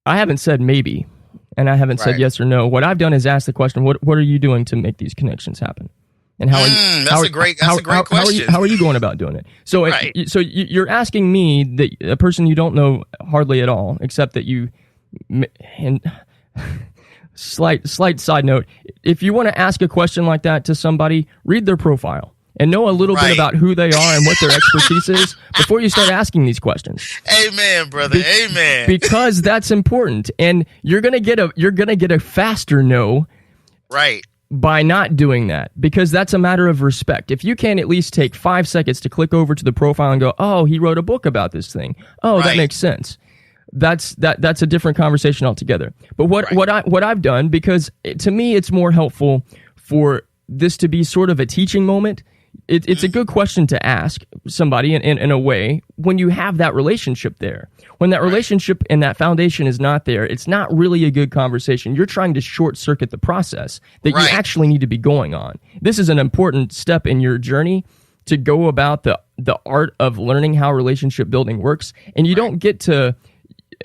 I haven't said maybe, and I haven't said yes or no. What I've done is ask the question, what are you doing to make these connections happen? And how are you, that's a great question. How are you going about doing it? So, so you're asking me, that a person you don't know hardly at all, except that you, and slight side note, if you want to ask a question like that to somebody, read their profile and know a little bit about who they are and what their expertise is before you start asking these questions. Amen, brother. Amen. Because that's important, and you're gonna get a faster no. Right. By not doing that, because that's a matter of respect. If you can at least take 5 seconds to click over to the profile and go, oh, he wrote a book about this thing. Oh, that makes sense. That's a different conversation altogether. But what I've done, because to me it's more helpful for this to be sort of a teaching moment. It's a good question to ask somebody in a way when you have that relationship there. When that relationship and that foundation is not there, it's not really a good conversation. You're trying to short circuit the process that you actually need to be going on. This is an important step in your journey to go about the art of learning how relationship building works. And you don't get to,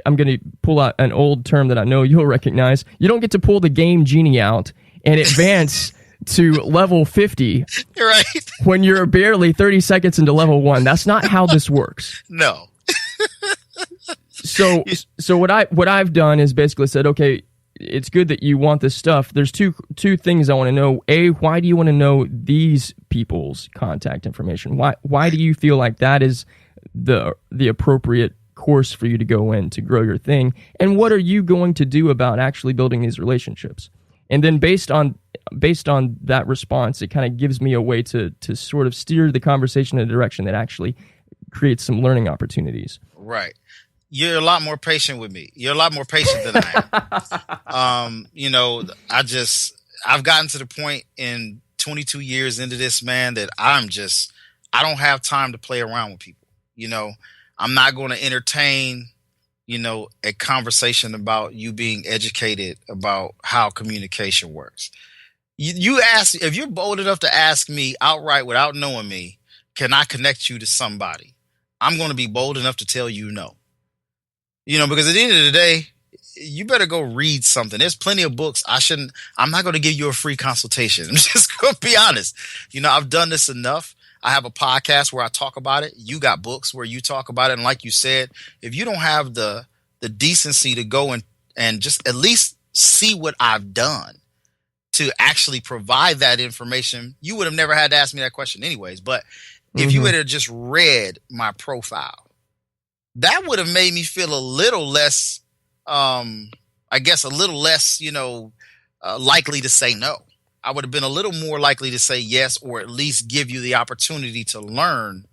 I'm going to pull out an old term that I know you'll recognize. You don't get to pull the game genie out and advance to level 50 when you're barely 30 seconds into level 1. That's not how this works. No. So what I've done is basically said, okay, it's good that you want this stuff. There's two things I want to know. A, why do you want to know these people's contact information? Why do you feel like that is the appropriate course for you to go in to grow your thing? And what are you going to do about actually building these relationships? And then based on that response, it kind of gives me a way to sort of steer the conversation in a direction that actually creates some learning opportunities. Right. You're a lot more patient with me. You're a lot more patient than I am. I've gotten to the point in 22 years into this, man, that I don't have time to play around with people. I'm not going to entertain a conversation about you being educated about how communication works. You ask, if you're bold enough to ask me outright without knowing me, can I connect you to somebody? I'm going to be bold enough to tell you no. Because at the end of the day, you better go read something. There's plenty of books. I'm not going to give you a free consultation. I'm just going to be honest. I've done this enough. I have a podcast where I talk about it. You got books where you talk about it. And like you said, if you don't have the decency to go and just at least see what I've done to actually provide that information, you would have never had to ask me that question anyways. But if you had just read my profile, that would have made me feel a little less, likely to say no. I would have been a little more likely to say yes, or at least give you the opportunity to learn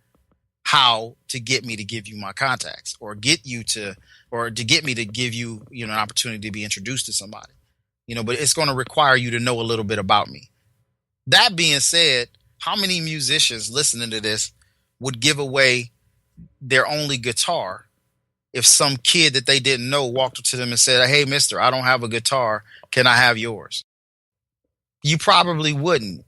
how to get me to give you my contacts, or to get me to give you, an opportunity to be introduced to somebody, but it's going to require you to know a little bit about me. That being said, how many musicians listening to this would give away their only guitar if some kid that they didn't know walked up to them and said, "Hey, mister, I don't have a guitar. Can I have yours?" You probably wouldn't,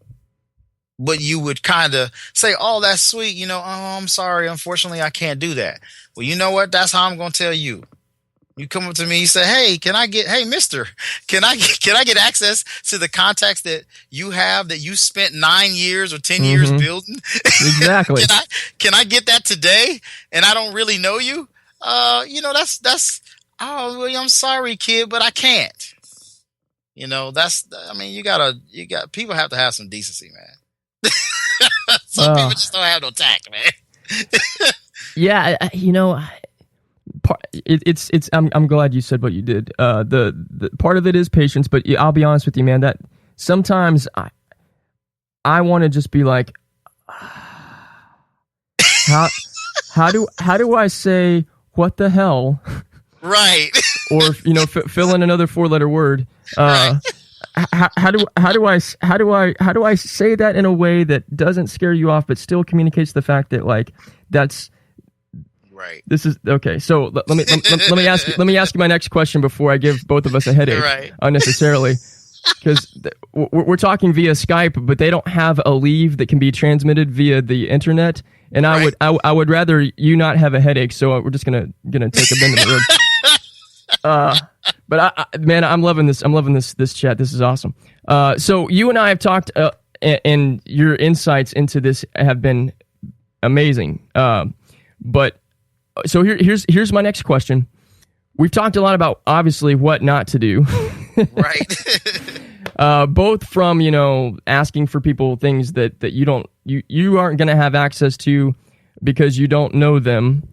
but you would kind of say, "Oh, that's sweet. Oh, I'm sorry. Unfortunately, I can't do that." Well, you know what? That's how I'm going to tell you. You come up to me, you say, "Hey, mister, can I get access to the contacts that you have that you spent 9 years or 10 years building?" Exactly. Can I get that today? And I don't really know you. I'm sorry, kid, but I can't. People have to have some decency, man. Some people just don't have no tact, man. Yeah, I'm glad you said what you did. The part of it is patience, but I'll be honest with you, man, that sometimes I want to just be like, how do I say what the hell? Right. Or fill in another 4-letter word. How do I say that in a way that doesn't scare you off, but still communicates the fact that that's right. This is okay. So let me ask you my next question before I give both of us a headache unnecessarily, because we're talking via Skype, but they don't have a leave that can be transmitted via the internet, and I would rather you not have a headache. So we're just gonna take a bend in the road. But man, I'm loving this. I'm loving this chat. This is awesome. So you and I have talked, and your insights into this have been amazing. But so here's my next question. We've talked a lot about obviously what not to do. Right. Both from, asking for people things that you aren't going to have access to because you don't know them.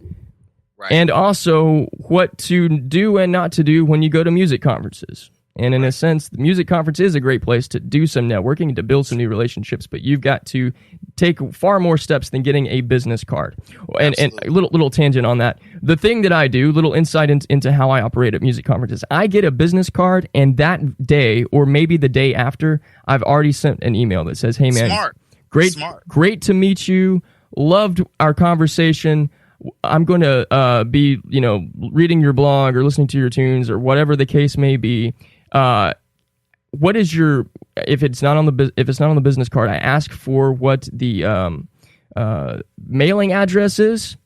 Right. And also what to do and not to do when you go to music conferences. And in a sense, the music conference is a great place to do some networking and to build some new relationships, but you've got to take far more steps than getting a business card. And a little tangent on that. The thing that I do, little insight into how I operate at music conferences, I get a business card, and that day, or maybe the day after, I've already sent an email that says, hey man, great to meet you, loved our conversation. I'm going to be, reading your blog or listening to your tunes or whatever the case may be. What is your, if it's not on the business card, I ask for what the mailing address is,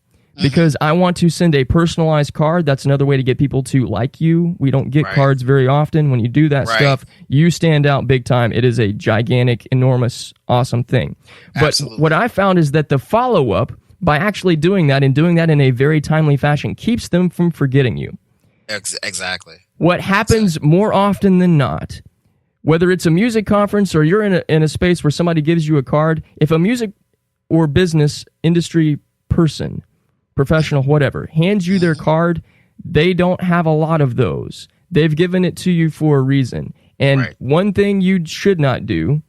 because I want to send a personalized card. That's another way to get people to like you. We don't get cards very often. When you do that stuff, you stand out big time. It is a gigantic, enormous, awesome thing. But what I found is that the follow-up, by actually doing that and doing that in a very timely fashion, keeps them from forgetting you. Exactly. What happens more often than not, whether it's a music conference or you're in a space where somebody gives you a card, if a music or business industry person, professional, whatever, hands you their card, they don't have a lot of those. They've given it to you for a reason. And one thing you should not do,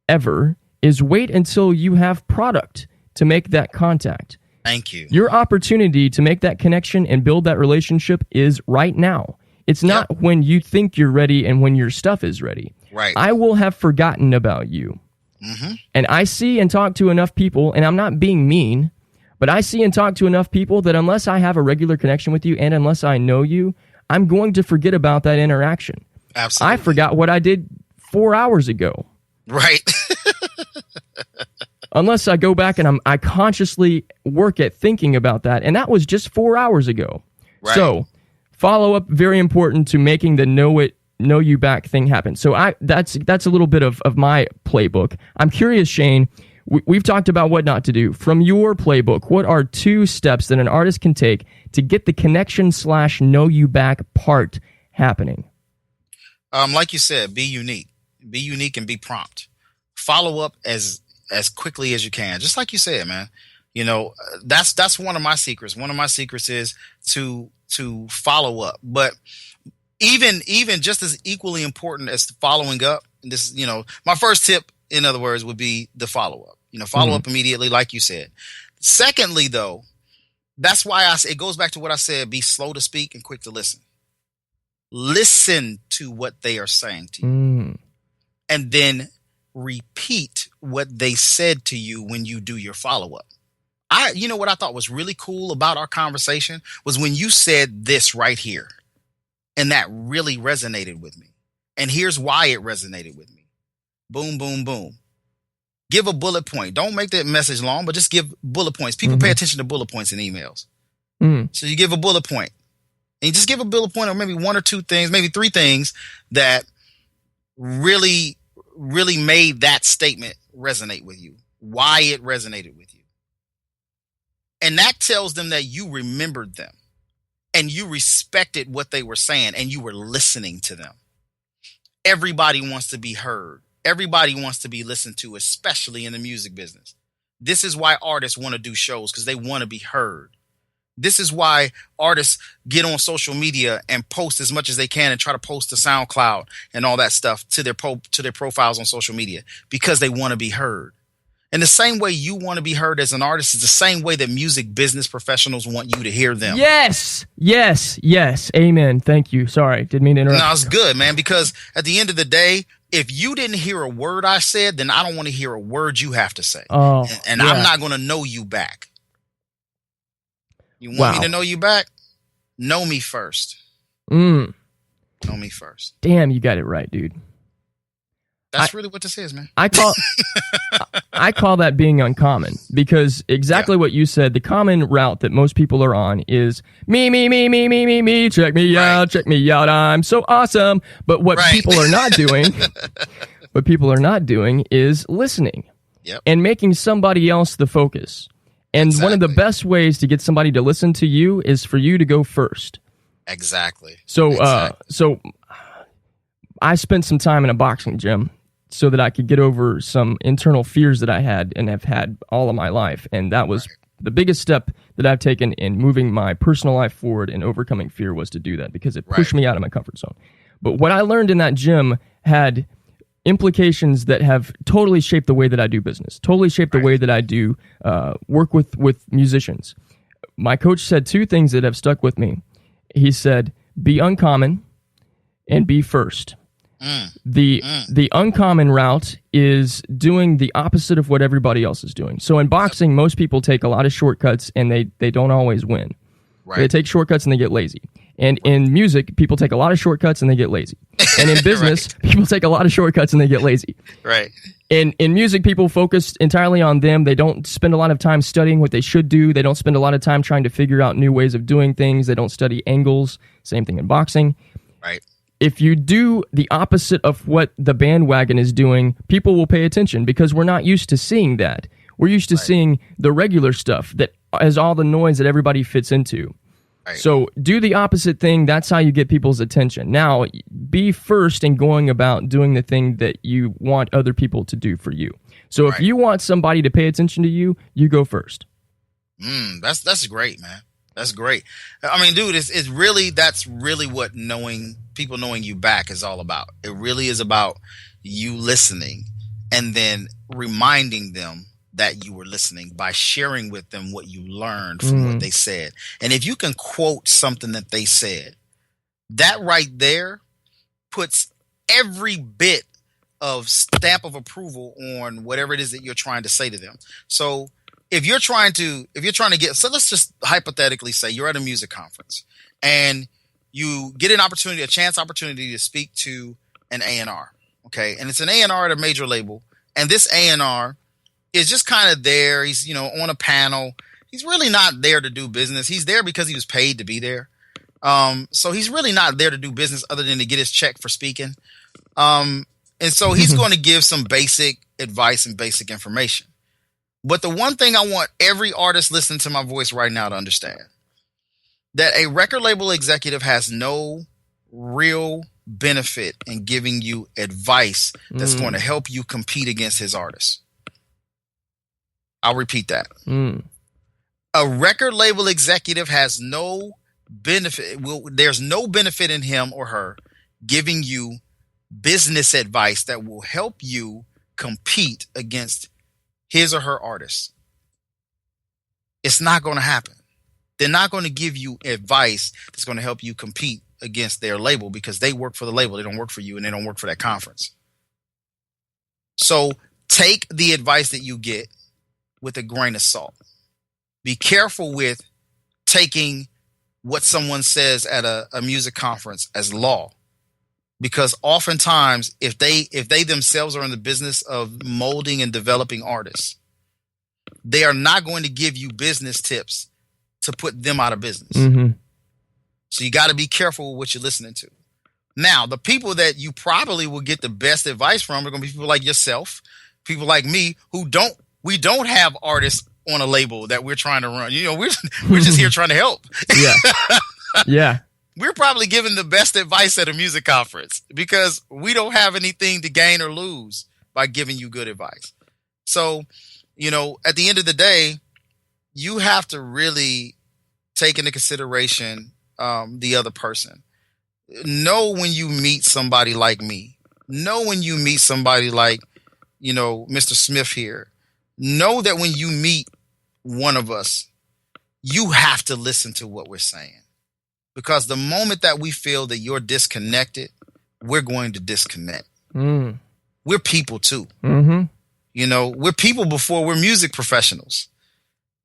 ever, is wait until you have product to make that contact. Thank you. Your opportunity to make that connection and build that relationship is right now. It's not when you think you're ready and when your stuff is ready. Right. I will have forgotten about you. Mm-hmm. And I see and talk to enough people, and I'm not being mean, but I see and talk to enough people that unless I have a regular connection with you and unless I know you, I'm going to forget about that interaction. Absolutely. I forgot what I did 4 hours ago. Right. Unless I go back and I consciously work at thinking about that. And that was just 4 hours ago. Right. So follow up, very important to making the know you back thing happen. So that's a little bit of my playbook. I'm curious, Shaine, we've talked about what not to do. From your playbook, what are 2 steps that an artist can take to get the connection / know you back part happening? Like you said, be unique. Be unique and be prompt. Follow up as quickly as you can. Just like you said, man. That's one of my secrets. One of my secrets is to follow up. But even just as equally important as following up, this, my first tip, in other words, would be the follow up. Follow up immediately, like you said. Secondly, though, that's why it goes back to what I said: be slow to speak and quick to listen. Listen to what they are saying to you, and then repeat what they said to you when you do your follow-up. What I thought was really cool about our conversation was when you said this right here, and that really resonated with me. And here's why it resonated with me. Boom, boom, boom. Give a bullet point. Don't make that message long, but just give bullet points. People pay attention to bullet points in emails. So you give a bullet point, and you just give a bullet point, or maybe 1 or 2 things, maybe 3 things that really made that statement resonate with you, why it resonated with you. And that tells them that you remembered them and you respected what they were saying and you were listening to them. Everybody wants to be heard. Everybody wants to be listened to, especially in the music business. This is why artists want to do shows, because they want to be heard. This is why artists get on social media and post as much as they can and try to post to SoundCloud and all that stuff to their profiles on social media, because they want to be heard. And the same way you want to be heard as an artist is the same way that music business professionals want you to hear them. Yes. Amen. Thank you. Sorry, didn't mean to interrupt. No, it's good, man, because at the end of the day, if you didn't hear a word I said, then I don't want to hear a word you have to say. And I'm not going to know you back. You want me to know you back? Know me first. Know me first. Damn, you got it right, dude. That's really what this is, man. I I call that being uncommon, because exactly what you said, the common route that most people are on is me, check me out, I'm so awesome. But what people are not doing, is listening and making somebody else the focus. And one of the best ways to get somebody to listen to you is for you to go first. Exactly. So I spent some time in a boxing gym so that I could get over some internal fears that I had and have had all of my life. And that was the biggest step that I've taken in moving my personal life forward and overcoming fear, was to do that, because it pushed me out of my comfort zone. But what I learned in that gym had implications that have totally shaped the way that I do business, totally shaped the way that I do work with musicians. My coach said two things that have stuck with me. He said, be uncommon and be first. The uncommon route is doing the opposite of what everybody else is doing. So in boxing, most people take a lot of shortcuts and they don't always win. They take shortcuts and they get lazy. And in music, people take a lot of shortcuts and they get lazy. And in business, people take a lot of shortcuts and they get lazy. In music, people focus entirely on them. They don't spend a lot of time studying what they should do. They don't spend a lot of time trying to figure out new ways of doing things. They don't study angles. Same thing in boxing. If you do the opposite of what the bandwagon is doing, people will pay attention, because we're not used to seeing that. We're used to seeing the regular stuff that has all the noise that everybody fits into. So do the opposite thing. That's how you get people's attention. Now, be first in going about doing the thing that you want other people to do for you. So if you want somebody to pay attention to you, you go first. That's great, man. That's great. I mean, dude, it's really, that's really what people knowing you back is all about. It really is about you listening and then reminding them that you were listening by sharing with them what you learned from what they said. And if you can quote something that they said, that right there puts every bit of stamp of approval on whatever it is that you're trying to say to them. So if you're trying to get, so let's just hypothetically say you're at a music conference and you get a chance opportunity to speak to an A&R. Okay. And it's an A&R at a major label. And this A&R is just kind of there. He's, on a panel. He's really not there to do business. He's there because he was paid to be there. So he's really not there to do business other than to get his check for speaking. And so he's going to give some basic advice and basic information. But the one thing I want every artist listening to my voice right now to understand, that a record label executive has no real benefit in giving you advice that's going to help you compete against his artists. I'll repeat that. A record label executive has no benefit. There's no benefit in him or her giving you business advice that will help you compete against his or her artists. It's not going to happen. They're not going to give you advice that's going to help you compete against their label, because they work for the label. They don't work for you, and they don't work for that conference. So take the advice that you get with a grain of salt. Be careful with taking what someone says at a music conference as law, because oftentimes if they themselves are in the business of molding and developing artists, they are not going to give you business tips to put them out of business. So you got to be careful with what you're listening to. Now, the people that you probably will get the best advice from are going to be people like yourself, people like me, we don't have artists on a label that we're trying to run. We're just here trying to help. Yeah. We're probably giving the best advice at a music conference because we don't have anything to gain or lose by giving you good advice. So, at the end of the day, you have to really take into consideration the other person. Know when you meet somebody like me. Know when you meet somebody like, Mr. Smith here. Know that when you meet one of us, you have to listen to what we're saying. Because the moment that we feel that you're disconnected, we're going to disconnect. We're people too. We're people before we're music professionals.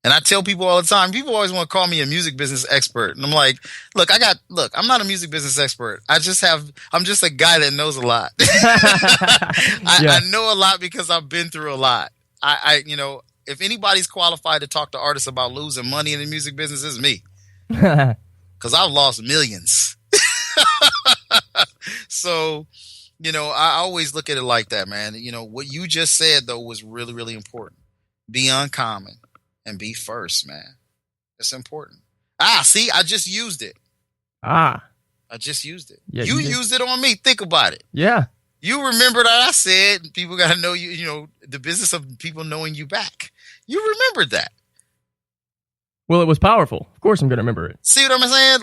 And I tell people all the time, people always want to call me a music business expert. And I'm like, I'm not a music business expert. I'm just a guy that knows a lot. I know a lot because I've been through a lot. if anybody's qualified to talk to artists about losing money in the music business, it's me. Because I've lost millions. So, I always look at it like that, man. What you just said, though, was really, really important. Be uncommon and be first, man. It's important. See, I just used it. I just used it. Yeah, you used it on me. Think about it. Yeah. You remember that I said people got to know you, the business of people knowing you back. You remembered that. Well, it was powerful. Of course I'm going to remember it. See what I'm saying?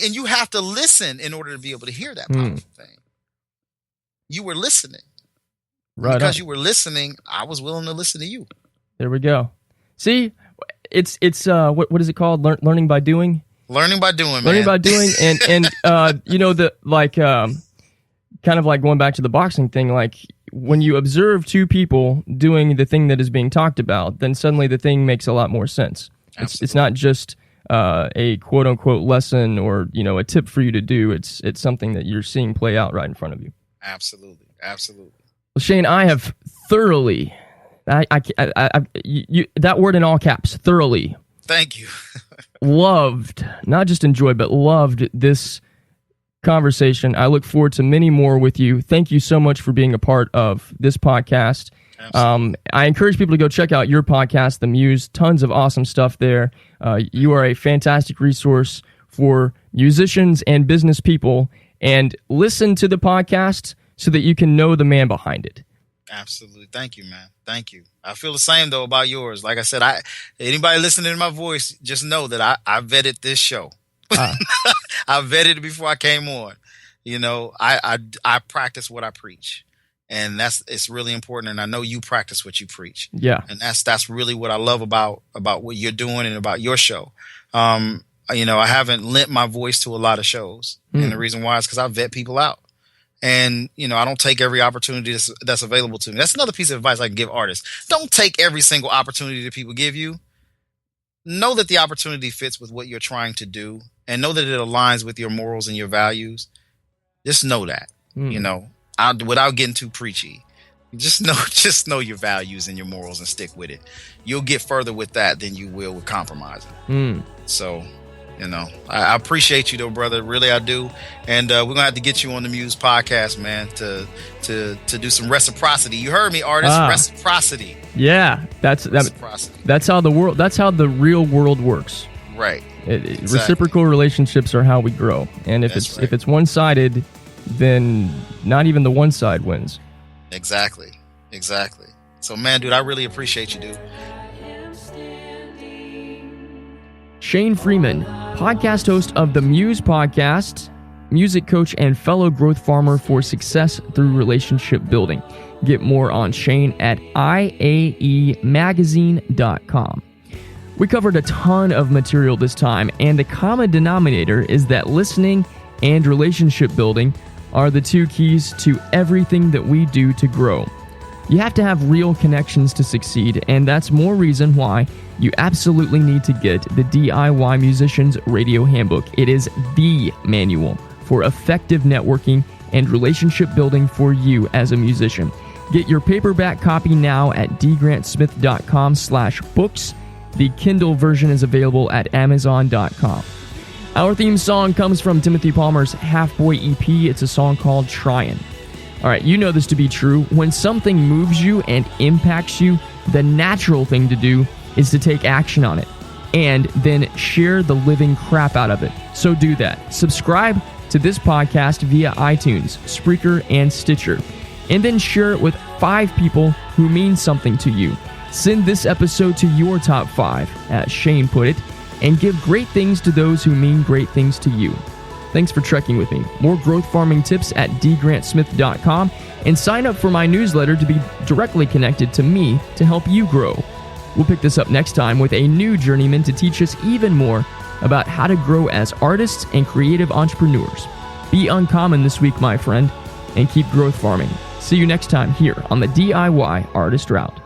And you have to listen in order to be able to hear that powerful thing. You were listening. Right. Because you were listening, I was willing to listen to you. There we go. See, it's what is it called? Learning by doing? Learning by doing, man. Learning by doing, and kind of like going back to the boxing thing, like when you observe two people doing the thing that is being talked about, then suddenly the thing makes a lot more sense. It's not just a quote unquote lesson or a tip for you to do. It's something that you're seeing play out right in front of you. Absolutely. Well, Shaine, I have thoroughly, that word in all caps, thoroughly. Thank you. Loved, not just enjoyed, but loved this conversation. I look forward to many more with you. Thank you so much for being a part of this podcast. I encourage people to go check out your podcast, The Muse. Tons of awesome stuff there. You are a fantastic resource for musicians and business people. And listen to the podcast so that you can know the man behind it. Absolutely. Thank you, man. Thank you. I feel the same, though, about yours. Like I said, anybody listening to my voice, just know that I vetted this show. I vetted it before I came on. I practice what I preach. And it's really important. And I know you practice what you preach. Yeah. And that's really what I love about what you're doing and about your show. I haven't lent my voice to a lot of shows. And the reason why is because I vet people out. And, I don't take every opportunity that's available to me. That's another piece of advice I can give artists. Don't take every single opportunity that people give you. Know that the opportunity fits with what you're trying to do and know that it aligns with your morals and your values. Just know that, without getting too preachy. Just know your values and your morals and stick with it. You'll get further with that than you will with compromising. So, I appreciate you though, brother. Really, I do. And we're gonna have to get you on the Muse podcast, man, to do some reciprocity. You heard me, artist. Reciprocity. Yeah, that's how the real world works. Right. Exactly. Reciprocal relationships are how we grow. And if it's one-sided, then not even the one side wins. Exactly. So, man, dude, I really appreciate you, dude. Shaine Freeman, podcast host of the Muse podcast, music coach and fellow growth farmer for success through relationship building. Get more on Shaine at iaemagazine.com. We covered a ton of material this time, and the common denominator is that listening and relationship building are the two keys to everything that we do to grow. You have to have real connections to succeed, and that's more reason why you absolutely need to get the DIY Musician's Radio Handbook. It is the manual for effective networking and relationship building for you as a musician. Get your paperback copy now at dgrantsmith.com/books. The Kindle version is available at amazon.com. Our theme song comes from Timothy Palmer's Half Boy EP. It's a song called Tryin'. All right, you know this to be true. When something moves you and impacts you, the natural thing to do is to take action on it and then share the living crap out of it. So do that. Subscribe to this podcast via iTunes, Spreaker, and Stitcher, and then share it with 5 people who mean something to you. Send this episode to your top 5, as Shaine put it, and give great things to those who mean great things to you. Thanks for trekking with me. More growth farming tips at dgrantsmith.com, and sign up for my newsletter to be directly connected to me to help you grow. We'll pick this up next time with a new journeyman to teach us even more about how to grow as artists and creative entrepreneurs. Be uncommon this week, my friend, and keep growth farming. See you next time here on the DIY Artist Route.